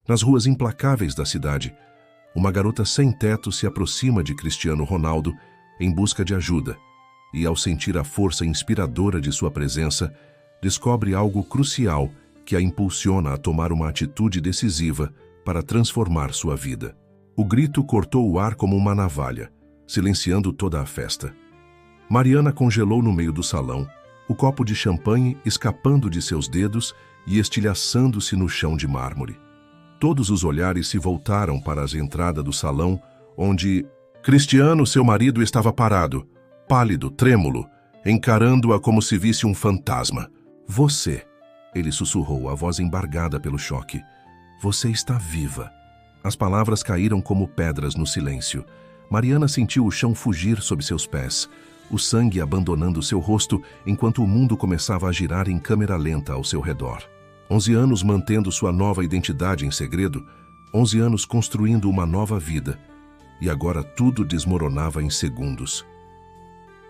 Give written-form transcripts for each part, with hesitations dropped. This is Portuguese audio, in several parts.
Nas ruas implacáveis da cidade, uma garota sem teto se aproxima de Cristiano Ronaldo em busca de ajuda e, ao sentir a força inspiradora de sua presença, descobre algo crucial que a impulsiona a tomar uma atitude decisiva para transformar sua vida. O grito cortou o ar como uma navalha, silenciando toda a festa. Mariana congelou no meio do salão, o copo de champanhe escapando de seus dedos e estilhaçando-se no chão de mármore. Todos os olhares se voltaram para a entrada do salão, onde Cristiano, seu marido, estava parado, pálido, trêmulo, encarando-a como se visse um fantasma. Você, ele sussurrou, a voz embargada pelo choque. Você está viva. As palavras caíram como pedras no silêncio. Mariana sentiu o chão fugir sob seus pés, o sangue abandonando seu rosto enquanto o mundo começava a girar em câmera lenta ao seu redor. 11 anos mantendo sua nova identidade em segredo, 11 anos construindo uma nova vida, e agora tudo desmoronava em segundos.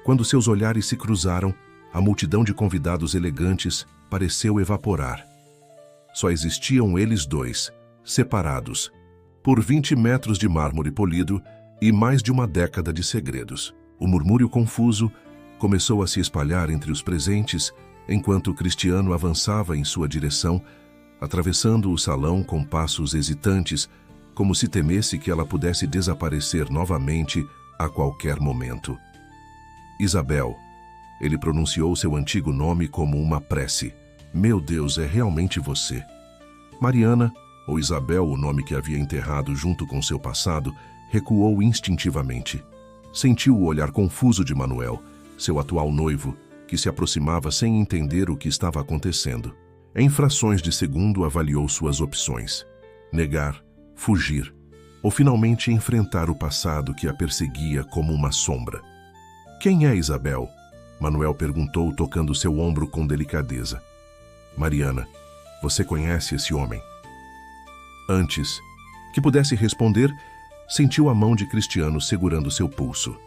Quando seus olhares se cruzaram, a multidão de convidados elegantes pareceu evaporar. Só existiam eles dois, separados, por 20 metros de mármore polido e mais de uma década de segredos. O murmúrio confuso começou a se espalhar entre os presentes enquanto Cristiano avançava em sua direção, atravessando o salão com passos hesitantes, como se temesse que ela pudesse desaparecer novamente a qualquer momento. Isabel. Ele pronunciou seu antigo nome como uma prece. Meu Deus, é realmente você. Mariana, ou Isabel, o nome que havia enterrado junto com seu passado, recuou instintivamente. Sentiu o olhar confuso de Manuel, seu atual noivo, que se aproximava sem entender o que estava acontecendo. Em frações de segundo avaliou suas opções: negar, fugir, ou finalmente enfrentar o passado que a perseguia como uma sombra. Quem é Isabel? Manuel perguntou, tocando seu ombro com delicadeza. Mariana, você conhece esse homem? Antes que pudesse responder, sentiu a mão de Cristiano segurando seu pulso.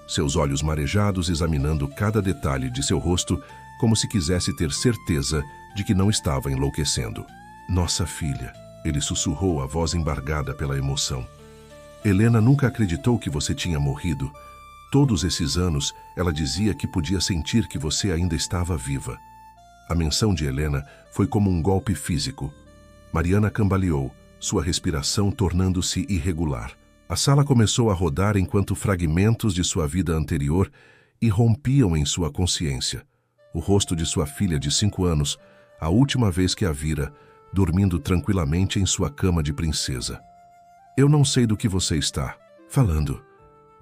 Seus olhos marejados examinando cada detalhe de seu rosto, como se quisesse ter certeza de que não estava enlouquecendo. Nossa filha, ele sussurrou, a voz embargada pela emoção. Helena nunca acreditou que você tinha morrido. Todos esses anos, ela dizia que podia sentir que você ainda estava viva. A menção de Helena foi como um golpe físico. Mariana cambaleou, sua respiração tornando-se irregular. A sala começou a rodar enquanto fragmentos de sua vida anterior irrompiam em sua consciência. O rosto de sua filha de 5 anos, a última vez que a vira, dormindo tranquilamente em sua cama de princesa. Eu não sei do que você está falando.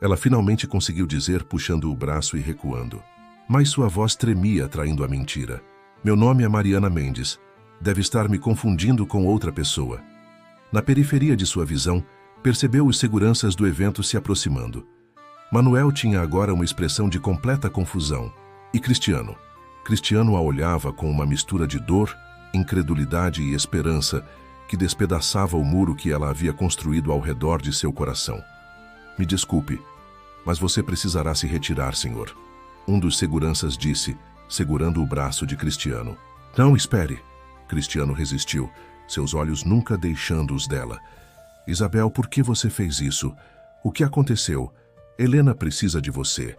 Ela finalmente conseguiu dizer, puxando o braço e recuando. Mas sua voz tremia, traindo a mentira. Meu nome é Mariana Mendes. Deve estar me confundindo com outra pessoa. Na periferia de sua visão, percebeu os seguranças do evento se aproximando. Manuel tinha agora uma expressão de completa confusão. E Cristiano? Cristiano a olhava com uma mistura de dor, incredulidade e esperança que despedaçava o muro que ela havia construído ao redor de seu coração. Me desculpe, mas você precisará se retirar, senhor. Um dos seguranças disse, segurando o braço de Cristiano. Não, espere. Cristiano resistiu, seus olhos nunca deixando os dela. Isabel, por que você fez isso? O que aconteceu? Helena precisa de você.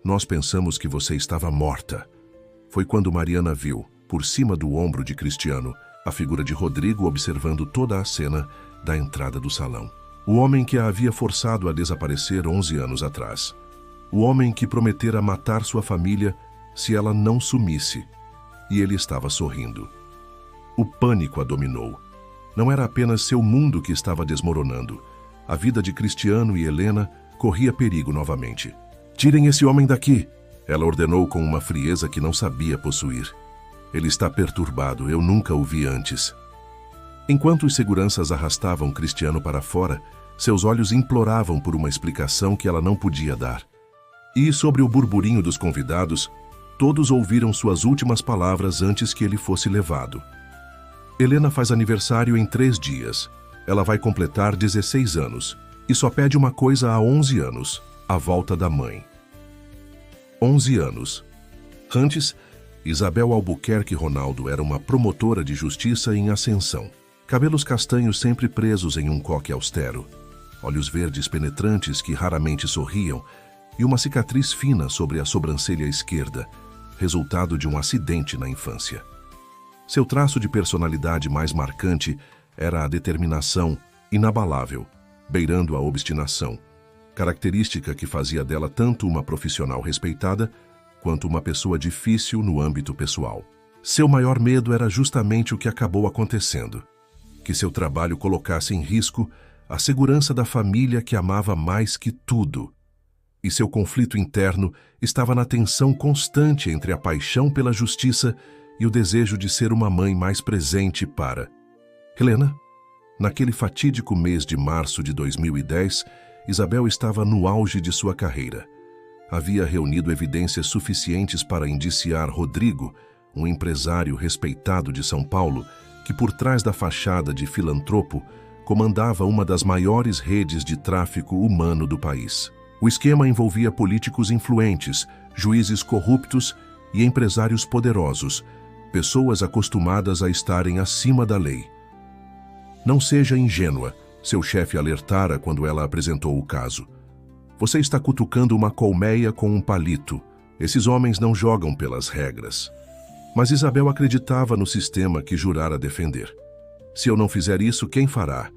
Nós pensamos que você estava morta. Foi quando Mariana viu, por cima do ombro de Cristiano, a figura de Rodrigo observando toda a cena da entrada do salão. O homem que a havia forçado a desaparecer 11 anos atrás. O homem que prometera matar sua família se ela não sumisse. E ele estava sorrindo. O pânico a dominou. Não era apenas seu mundo que estava desmoronando. A vida de Cristiano e Helena corria perigo novamente. Tirem esse homem daqui! Ela ordenou com uma frieza que não sabia possuir. Ele está perturbado, eu nunca o vi antes. Enquanto os seguranças arrastavam Cristiano para fora, seus olhos imploravam por uma explicação que ela não podia dar. E sobre o burburinho dos convidados, todos ouviram suas últimas palavras antes que ele fosse levado. Helena faz aniversário em 3 dias. Ela vai completar 16 anos e só pede uma coisa há 11 anos, a volta da mãe. 11 anos. Antes, Isabel Albuquerque Ronaldo era uma promotora de justiça em ascensão. Cabelos castanhos sempre presos em um coque austero, olhos verdes penetrantes que raramente sorriam e uma cicatriz fina sobre a sobrancelha esquerda, resultado de um acidente na infância. Seu traço de personalidade mais marcante era a determinação inabalável, beirando a obstinação, característica que fazia dela tanto uma profissional respeitada quanto uma pessoa difícil no âmbito pessoal. Seu maior medo era justamente o que acabou acontecendo, que seu trabalho colocasse em risco a segurança da família que amava mais que tudo. E seu conflito interno estava na tensão constante entre a paixão pela justiça e o desejo de ser uma mãe mais presente para Helena. Naquele fatídico mês de março de 2010, Isabel estava no auge de sua carreira. Havia reunido evidências suficientes para indiciar Rodrigo, um empresário respeitado de São Paulo, que por trás da fachada de filantropo comandava uma das maiores redes de tráfico humano do país. O esquema envolvia políticos influentes, juízes corruptos e empresários poderosos, pessoas acostumadas a estarem acima da lei. Não seja ingênua, seu chefe alertara quando ela apresentou o caso. Você está cutucando uma colmeia com um palito. Esses homens não jogam pelas regras. Mas Isabel acreditava no sistema que jurara defender. Se eu não fizer isso, quem fará?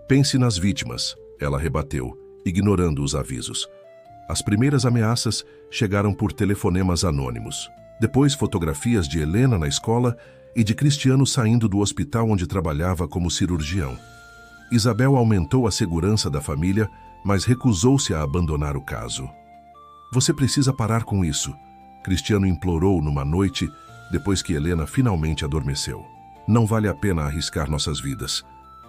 Pense nas vítimas, ela rebateu, ignorando os avisos. As primeiras ameaças chegaram por telefonemas anônimos. Depois, fotografias de Helena na escola e de Cristiano saindo do hospital onde trabalhava como cirurgião. Isabel aumentou a segurança da família, mas recusou-se a abandonar o caso. Você precisa parar com isso, Cristiano implorou numa noite depois que Helena finalmente adormeceu. Não vale a pena arriscar nossas vidas.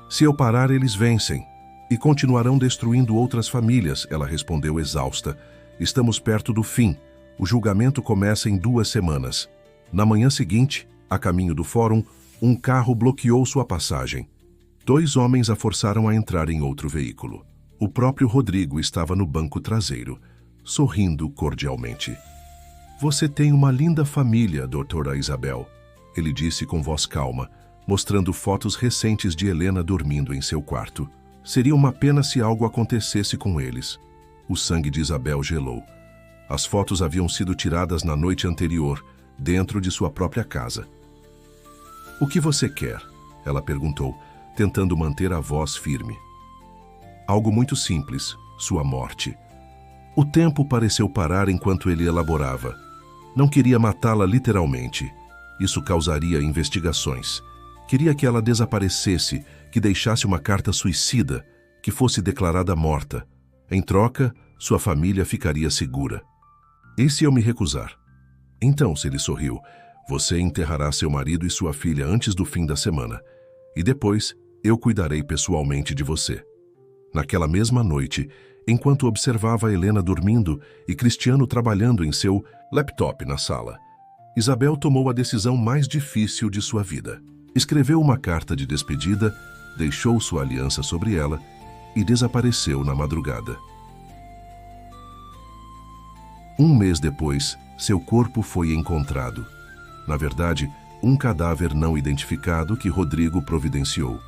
Se eu parar, eles vencem. E continuarão destruindo outras famílias, ela respondeu exausta. Estamos perto do fim. O julgamento começa em 2 semanas. Na manhã seguinte, a caminho do fórum, um carro bloqueou sua passagem. 2 homens a forçaram a entrar em outro veículo. O próprio Rodrigo estava no banco traseiro, sorrindo cordialmente. Você tem uma linda família, doutora Isabel, ele disse com voz calma, mostrando fotos recentes de Helena dormindo em seu quarto. Seria uma pena se algo acontecesse com eles. O sangue de Isabel gelou. As fotos haviam sido tiradas na noite anterior, dentro de sua própria casa. O que você quer? Ela perguntou, tentando manter a voz firme. Algo muito simples, sua morte. O tempo pareceu parar enquanto ele elaborava. Não queria matá-la literalmente. Isso causaria investigações. Queria que ela desaparecesse, que deixasse uma carta suicida, que fosse declarada morta. Em troca, sua família ficaria segura. E se eu me recusar? Então, se ele sorriu, você enterrará seu marido e sua filha antes do fim da semana. E depois, eu cuidarei pessoalmente de você. Naquela mesma noite, enquanto observava Helena dormindo e Cristiano trabalhando em seu laptop na sala, Isabel tomou a decisão mais difícil de sua vida. Escreveu uma carta de despedida, deixou sua aliança sobre ela e desapareceu na madrugada. 1 mês depois, seu corpo foi encontrado. Na verdade, um cadáver não identificado que Rodrigo providenciou.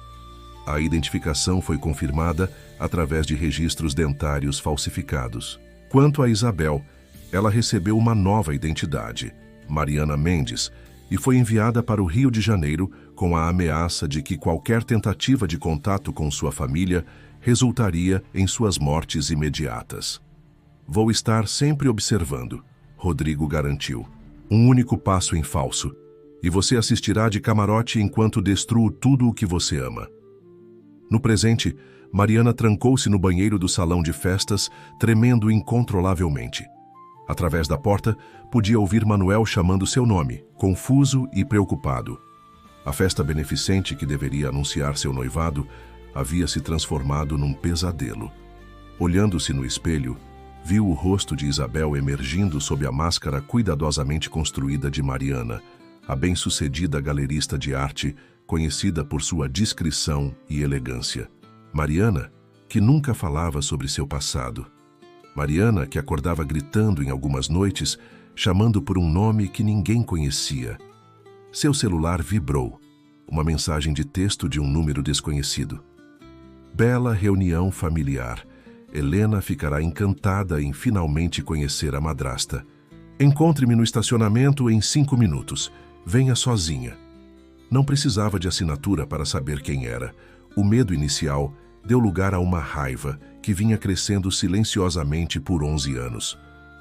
A identificação foi confirmada através de registros dentários falsificados. Quanto a Isabel, ela recebeu uma nova identidade, Mariana Mendes, e foi enviada para o Rio de Janeiro com a ameaça de que qualquer tentativa de contato com sua família resultaria em suas mortes imediatas. Vou estar sempre observando, Rodrigo garantiu. Um único passo em falso, e você assistirá de camarote enquanto destruo tudo o que você ama. No presente, Mariana trancou-se no banheiro do salão de festas, tremendo incontrolavelmente. Através da porta, podia ouvir Manuel chamando seu nome, confuso e preocupado. A festa beneficente que deveria anunciar seu noivado havia se transformado num pesadelo. Olhando-se no espelho, viu o rosto de Isabel emergindo sob a máscara cuidadosamente construída de Mariana, a bem-sucedida galerista de arte, conhecida por sua discrição e elegância. Mariana, que nunca falava sobre seu passado. Mariana, que acordava gritando em algumas noites, chamando por um nome que ninguém conhecia. Seu celular vibrou. Uma mensagem de texto de um número desconhecido. Bela reunião familiar. Helena ficará encantada em finalmente conhecer a madrasta. Encontre-me no estacionamento em 5 minutos. Venha sozinha. Não precisava de assinatura para saber quem era. O medo inicial deu lugar a uma raiva que vinha crescendo silenciosamente por 11 anos.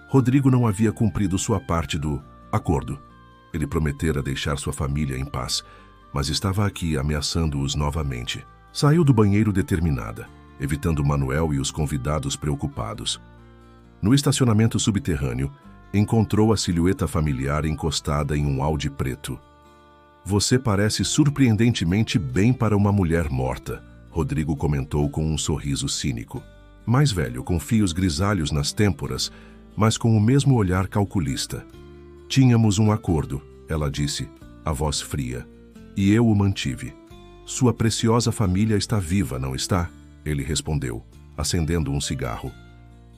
Rodrigo não havia cumprido sua parte do acordo. Ele prometera deixar sua família em paz, mas estava aqui ameaçando-os novamente. Saiu do banheiro determinada, evitando Manuel e os convidados preocupados. No estacionamento subterrâneo, encontrou a silhueta familiar encostada em um Audi preto. Você parece surpreendentemente bem para uma mulher morta, Rodrigo comentou com um sorriso cínico. Mais velho, com fios grisalhos nas têmporas, mas com o mesmo olhar calculista. Tínhamos um acordo, ela disse, a voz fria. E eu o mantive. Sua preciosa família está viva, não está? Ele respondeu, acendendo um cigarro.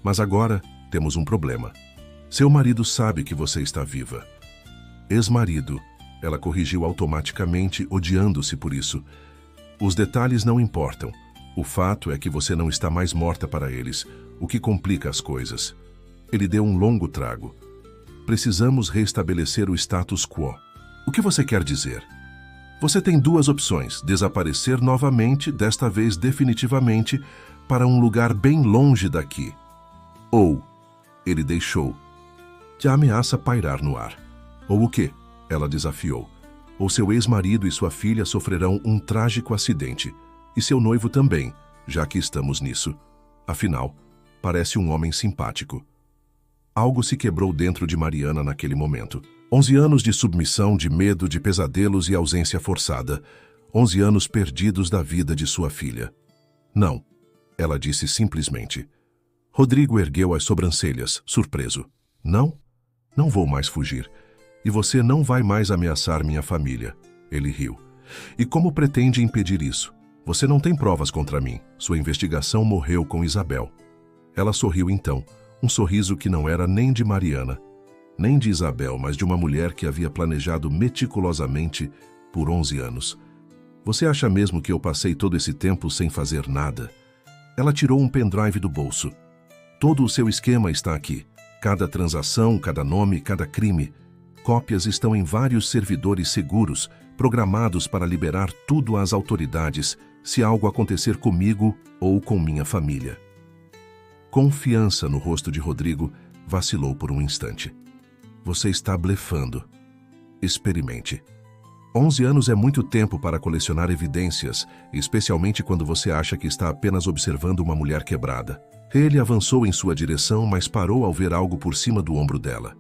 Mas agora temos um problema. Seu marido sabe que você está viva. Ex-marido, ela corrigiu automaticamente, odiando-se por isso. Os detalhes não importam. O fato é que você não está mais morta para eles, o que complica as coisas. Ele deu um longo trago. Precisamos restabelecer o status quo. O que você quer dizer? Você tem 2 opções: desaparecer novamente, desta vez definitivamente, para um lugar bem longe daqui. Ou, ele deixou. A ameaça pairar no ar. Ou o quê? Ela desafiou. Ou seu ex-marido e sua filha sofrerão um trágico acidente. E seu noivo também, já que estamos nisso. Afinal, parece um homem simpático. Algo se quebrou dentro de Mariana naquele momento. 11 anos de submissão, de medo, de pesadelos e ausência forçada. 11 anos perdidos da vida de sua filha. Não, ela disse simplesmente. Rodrigo ergueu as sobrancelhas, surpreso. Não? Não vou mais fugir. E você não vai mais ameaçar minha família. Ele riu. E como pretende impedir isso? Você não tem provas contra mim. Sua investigação morreu com Isabel. Ela sorriu então, um sorriso que não era nem de Mariana, nem de Isabel, mas de uma mulher que havia planejado meticulosamente por 11 anos. Você acha mesmo que eu passei todo esse tempo sem fazer nada? Ela tirou um pendrive do bolso. Todo o seu esquema está aqui. Cada transação, cada nome, cada crime. Cópias estão em vários servidores seguros, programados para liberar tudo às autoridades, se algo acontecer comigo ou com minha família. Confiança no rosto de Rodrigo vacilou por um instante. Você está blefando. Experimente. 11 anos é muito tempo para colecionar evidências, especialmente quando você acha que está apenas observando uma mulher quebrada. Ele avançou em sua direção, mas parou ao ver algo por cima do ombro dela.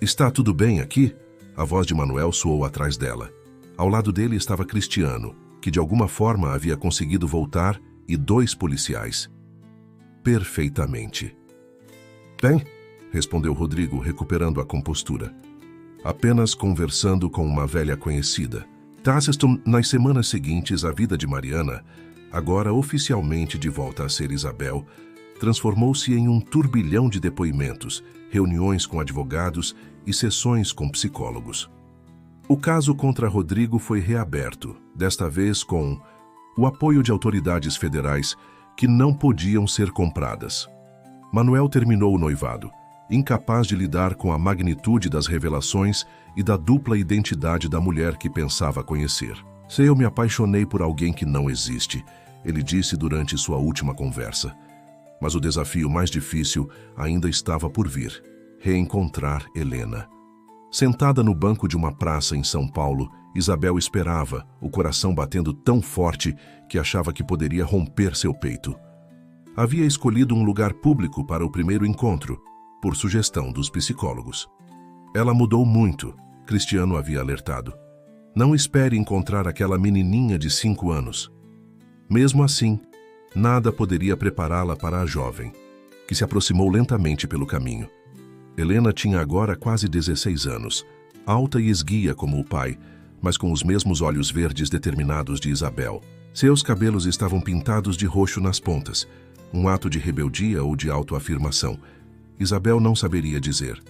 Está tudo bem aqui? A voz de Manuel soou atrás dela. Ao lado dele estava Cristiano, que de alguma forma havia conseguido voltar, e 2 policiais. Perfeitamente. Bem, respondeu Rodrigo, recuperando a compostura. Apenas conversando com uma velha conhecida. Tácito, nas semanas seguintes, a vida de Mariana, agora oficialmente de volta a ser Isabel, transformou-se em um turbilhão de depoimentos, reuniões com advogados e sessões com psicólogos. O caso contra Rodrigo foi reaberto, desta vez com o apoio de autoridades federais que não podiam ser compradas. Manuel terminou o noivado, incapaz de lidar com a magnitude das revelações e da dupla identidade da mulher que pensava conhecer. Eu me apaixonei por alguém que não existe, ele disse durante sua última conversa. Mas o desafio mais difícil ainda estava por vir: reencontrar Helena. Sentada no banco de uma praça em São Paulo, Isabel esperava, o coração batendo tão forte que achava que poderia romper seu peito. Havia escolhido um lugar público para o primeiro encontro, por sugestão dos psicólogos. Ela mudou muito, Cristiano havia alertado. Não espere encontrar aquela menininha de 5 anos. Mesmo assim, nada poderia prepará-la para a jovem, que se aproximou lentamente pelo caminho. Helena tinha agora quase 16 anos, alta e esguia como o pai, mas com os mesmos olhos verdes determinados de Isabel. Seus cabelos estavam pintados de roxo nas pontas, um ato de rebeldia ou de autoafirmação. Isabel não saberia dizer.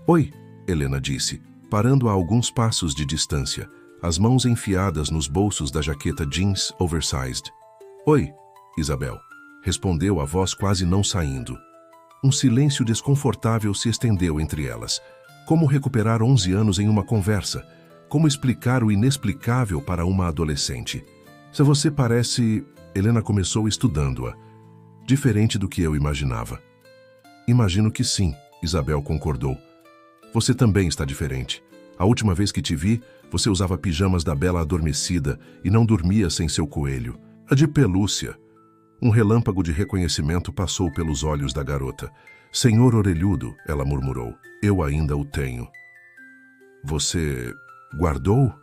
Oi, Helena disse, parando a alguns passos de distância, as mãos enfiadas nos bolsos da jaqueta jeans oversized. Oi, Isabel, respondeu a voz quase não saindo. Um silêncio desconfortável se estendeu entre elas. Como recuperar 11 anos em uma conversa? Como explicar o inexplicável para uma adolescente? Se você parece... Helena começou estudando-a. Diferente do que eu imaginava. Imagino que sim, Isabel concordou. Você também está diferente. A última vez que te vi, você usava pijamas da Bela Adormecida e não dormia sem seu coelho. A de pelúcia. Um relâmpago de reconhecimento passou pelos olhos da garota. Senhor orelhudo, ela murmurou. Eu ainda o tenho. Você... guardou?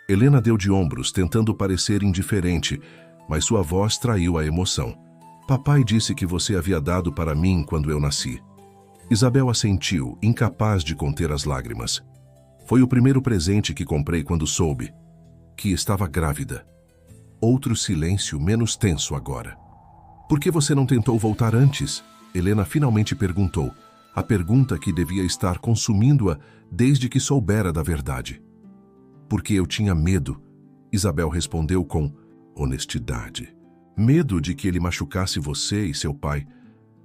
Helena deu de ombros, tentando parecer indiferente, mas sua voz traiu a emoção. Papai disse que você havia dado para mim quando eu nasci. Isabel assentiu, incapaz de conter as lágrimas. Foi o primeiro presente que comprei quando soube que estava grávida. Outro silêncio menos tenso agora. Por que você não tentou voltar antes? Helena finalmente perguntou, a pergunta que devia estar consumindo-a desde que soubera da verdade. Porque eu tinha medo, Isabel respondeu com honestidade. Medo de que ele machucasse você e seu pai.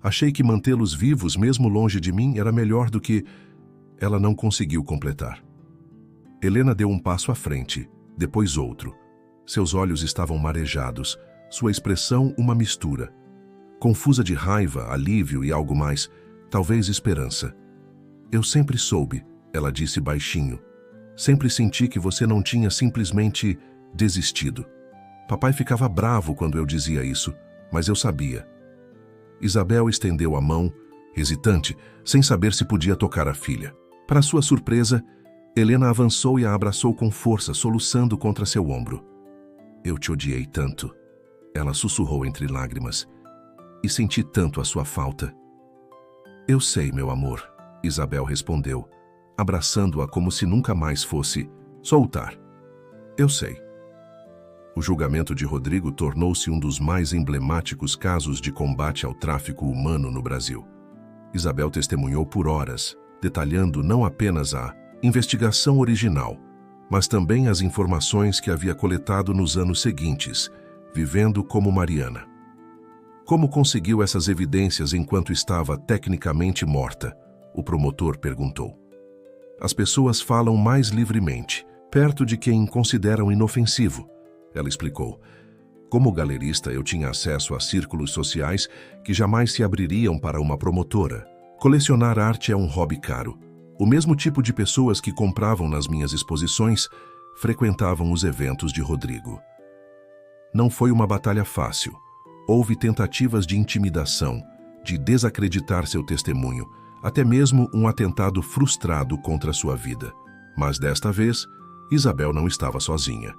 Achei que mantê-los vivos, mesmo longe de mim, era melhor do que... Ela não conseguiu completar. Helena deu um passo à frente, depois outro. Seus olhos estavam marejados, sua expressão uma mistura. Confusa de raiva, alívio e algo mais, talvez esperança. Eu sempre soube, ela disse baixinho. Sempre senti que você não tinha simplesmente desistido. Papai ficava bravo quando eu dizia isso, mas eu sabia. Isabel estendeu a mão, hesitante, sem saber se podia tocar a filha. Para sua surpresa, Helena avançou e a abraçou com força, soluçando contra seu ombro. Eu te odiei tanto, ela sussurrou entre lágrimas, e senti tanto a sua falta. Eu sei, meu amor, Isabel respondeu, abraçando-a como se nunca mais fosse soltar. Eu sei. O julgamento de Rodrigo tornou-se um dos mais emblemáticos casos de combate ao tráfico humano no Brasil. Isabel testemunhou por horas, detalhando não apenas a investigação original, mas também as informações que havia coletado nos anos seguintes, vivendo como Mariana. Como conseguiu essas evidências enquanto estava tecnicamente morta? O promotor perguntou. As pessoas falam mais livremente, perto de quem consideram inofensivo, ela explicou. Como galerista, eu tinha acesso a círculos sociais que jamais se abririam para uma promotora. Colecionar arte é um hobby caro. O mesmo tipo de pessoas que compravam nas minhas exposições frequentavam os eventos de Rodrigo. Não foi uma batalha fácil. Houve tentativas de intimidação, de desacreditar seu testemunho, até mesmo um atentado frustrado contra sua vida. Mas desta vez, Isabel não estava sozinha.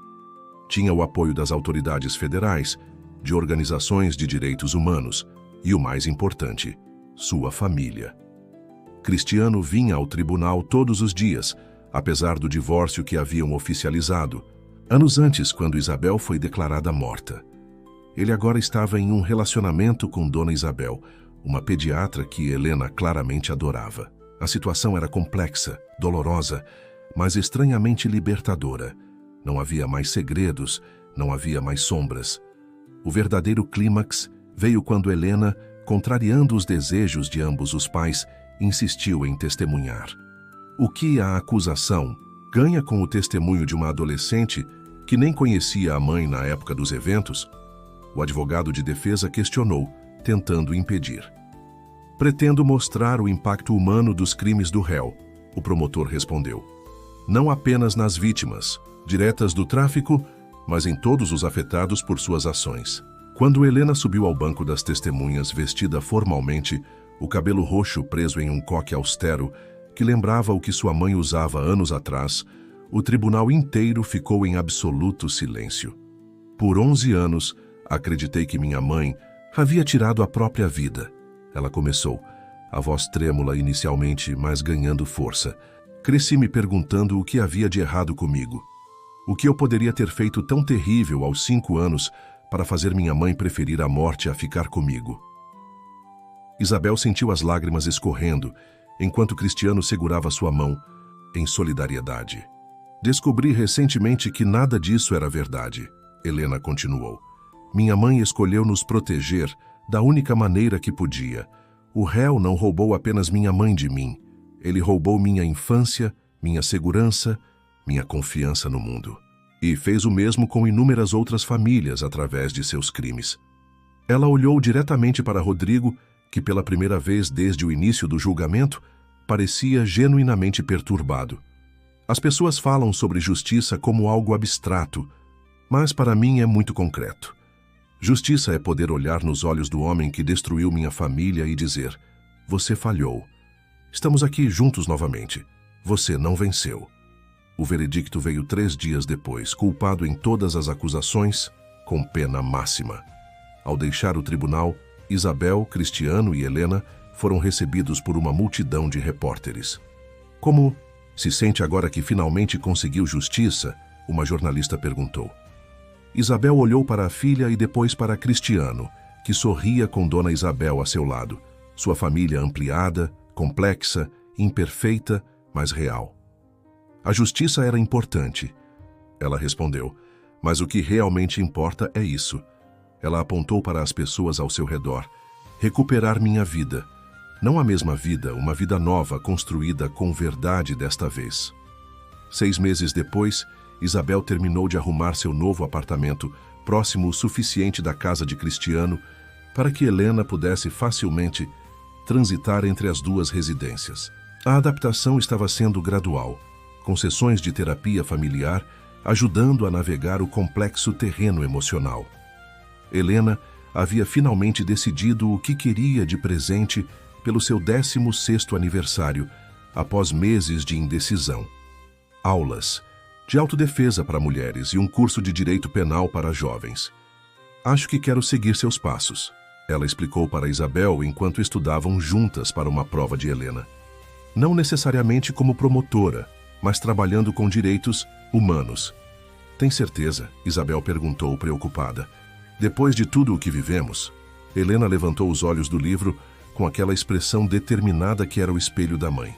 Tinha o apoio das autoridades federais, de organizações de direitos humanos e, o mais importante, sua família. Cristiano vinha ao tribunal todos os dias, apesar do divórcio que haviam oficializado, anos antes, quando Isabel foi declarada morta. Ele agora estava em um relacionamento com Dona Isabel, uma pediatra que Helena claramente adorava. A situação era complexa, dolorosa, mas estranhamente libertadora. Não havia mais segredos, não havia mais sombras. O verdadeiro clímax veio quando Helena, contrariando os desejos de ambos os pais, insistiu em testemunhar. O que a acusação ganha com o testemunho de uma adolescente que nem conhecia a mãe na época dos eventos? O advogado de defesa questionou, tentando impedir. Pretendo mostrar o impacto humano dos crimes do réu, o promotor respondeu. Não apenas nas vítimas, diretas do tráfico, mas em todos os afetados por suas ações. Quando Helena subiu ao banco das testemunhas vestida formalmente, o cabelo roxo preso em um coque austero, que lembrava o que sua mãe usava anos atrás, o tribunal inteiro ficou em absoluto silêncio. Por 11 anos, acreditei que minha mãe havia tirado a própria vida. Ela começou, a voz trêmula inicialmente, mas ganhando força. Cresci me perguntando o que havia de errado comigo. O que eu poderia ter feito tão terrível aos 5 anos para fazer minha mãe preferir a morte a ficar comigo. Isabel sentiu as lágrimas escorrendo, enquanto Cristiano segurava sua mão, em solidariedade. Descobri recentemente que nada disso era verdade, Helena continuou. Minha mãe escolheu nos proteger da única maneira que podia. O réu não roubou apenas minha mãe de mim. Ele roubou minha infância, minha segurança, minha confiança no mundo. E fez o mesmo com inúmeras outras famílias através de seus crimes. Ela olhou diretamente para Rodrigo, que pela primeira vez desde o início do julgamento, parecia genuinamente perturbado. As pessoas falam sobre justiça como algo abstrato, mas para mim é muito concreto. Justiça é poder olhar nos olhos do homem que destruiu minha família e dizer: você falhou. Estamos aqui juntos novamente. Você não venceu. O veredicto veio 3 dias depois, culpado em todas as acusações, com pena máxima. Ao deixar o tribunal, Isabel, Cristiano e Helena foram recebidos por uma multidão de repórteres. Como se sente agora que finalmente conseguiu justiça? Uma jornalista perguntou. Isabel olhou para a filha e depois para Cristiano, que sorria com Dona Isabel a seu lado. Sua família ampliada, complexa, imperfeita, mas real. A justiça era importante. Ela respondeu, mas o que realmente importa é isso. Ela apontou para as pessoas ao seu redor. Recuperar minha vida. Não a mesma vida, uma vida nova, construída com verdade desta vez. 6 meses depois, Isabel terminou de arrumar seu novo apartamento, próximo o suficiente da casa de Cristiano, para que Helena pudesse facilmente transitar entre as duas residências. A adaptação estava sendo gradual, com sessões de terapia familiar, ajudando a navegar o complexo terreno emocional. Helena havia finalmente decidido o que queria de presente pelo seu 16º aniversário, após meses de indecisão. Aulas de autodefesa para mulheres e um curso de direito penal para jovens. Acho que quero seguir seus passos, ela explicou para Isabel enquanto estudavam juntas para uma prova de Helena. Não necessariamente como promotora, mas trabalhando com direitos humanos. Tem certeza? Isabel perguntou preocupada. Depois de tudo o que vivemos, Helena levantou os olhos do livro com aquela expressão determinada que era o espelho da mãe.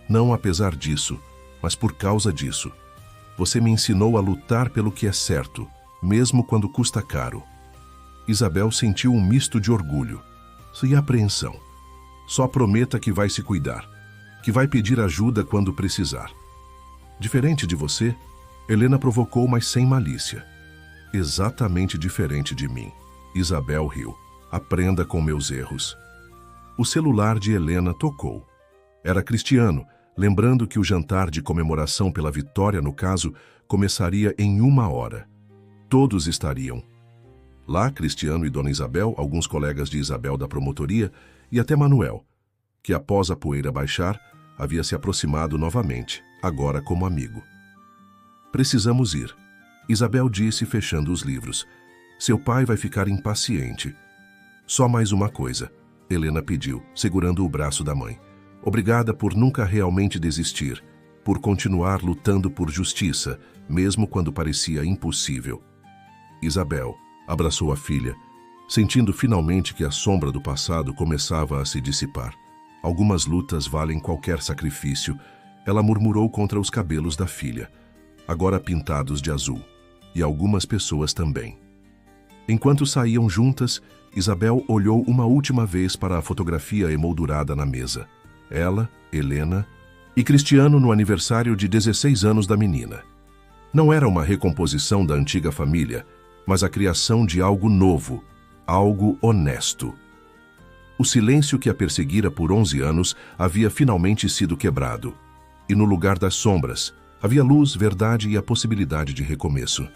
Não apesar disso, mas por causa disso. Você me ensinou a lutar pelo que é certo, mesmo quando custa caro. Isabel sentiu um misto de orgulho e apreensão. Só prometa que vai se cuidar, que vai pedir ajuda quando precisar. Diferente de você, Helena provocou, mas sem malícia. Exatamente diferente de mim. Isabel riu. Aprenda com meus erros. O celular de Helena tocou. Era Cristiano, lembrando que o jantar de comemoração pela vitória no caso começaria em 1 hora. Todos estariam. Lá, Cristiano e Dona Isabel, alguns colegas de Isabel da promotoria e até Manuel, que após a poeira baixar, havia se aproximado novamente, agora como amigo. Precisamos ir, Isabel disse fechando os livros. Seu pai vai ficar impaciente. Só mais uma coisa, Helena pediu, segurando o braço da mãe. Obrigada por nunca realmente desistir, por continuar lutando por justiça, mesmo quando parecia impossível. Isabel abraçou a filha, sentindo finalmente que a sombra do passado começava a se dissipar. Algumas lutas valem qualquer sacrifício, ela murmurou contra os cabelos da filha, agora pintados de azul, e algumas pessoas também. Enquanto saíam juntas, Isabel olhou uma última vez para a fotografia emoldurada na mesa. Ela, Helena e Cristiano no aniversário de 16 anos da menina. Não era uma recomposição da antiga família, mas a criação de algo novo, algo honesto. O silêncio que a perseguira por 11 anos havia finalmente sido quebrado. E no lugar das sombras, havia luz, verdade e a possibilidade de recomeço.